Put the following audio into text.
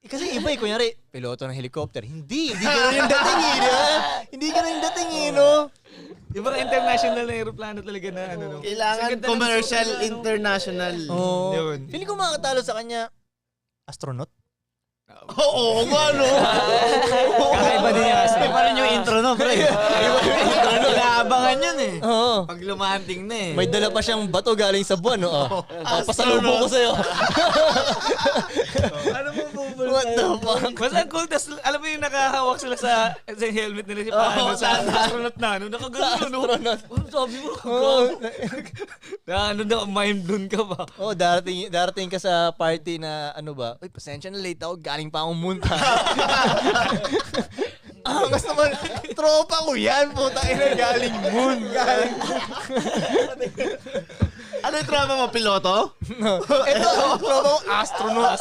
Kasi iba kunyari, piloto ng helicopter. Hindi ganun yung dating eh. Hindi ganun yung dating eh, no? Iba international na aeroplano talaga na ano. No? Kailangan commercial, international. Yun. Feeling ko makakatalo sa kanya, astronaut. Oo, ano? Kakaiba din yung Iba pa rin yung intro no, pre. Iba yung intro no. Inaabangan yun eh. Oo. Pag lumahanting na eh. May dala pa siyang bato galing sa buwan, no? Pasalubong ko sa'yo. Ano mo bubulong? What the fuck? Mas ang cool, tas alam mo yung nakahawak sila sa helmet nila si paano sa astronaut na, ano, nakagano, no? Ano sabi mo? Ano na, mind blown ka ba? Oh, darating ka sa party na ano ba? Uy, pasensya na late ako, galing pa akong munta. Angas naman, tropa ko yan, puta ina, galing moon. Ano yung trauma mo, piloto? Ito, tropa ko, astronaut.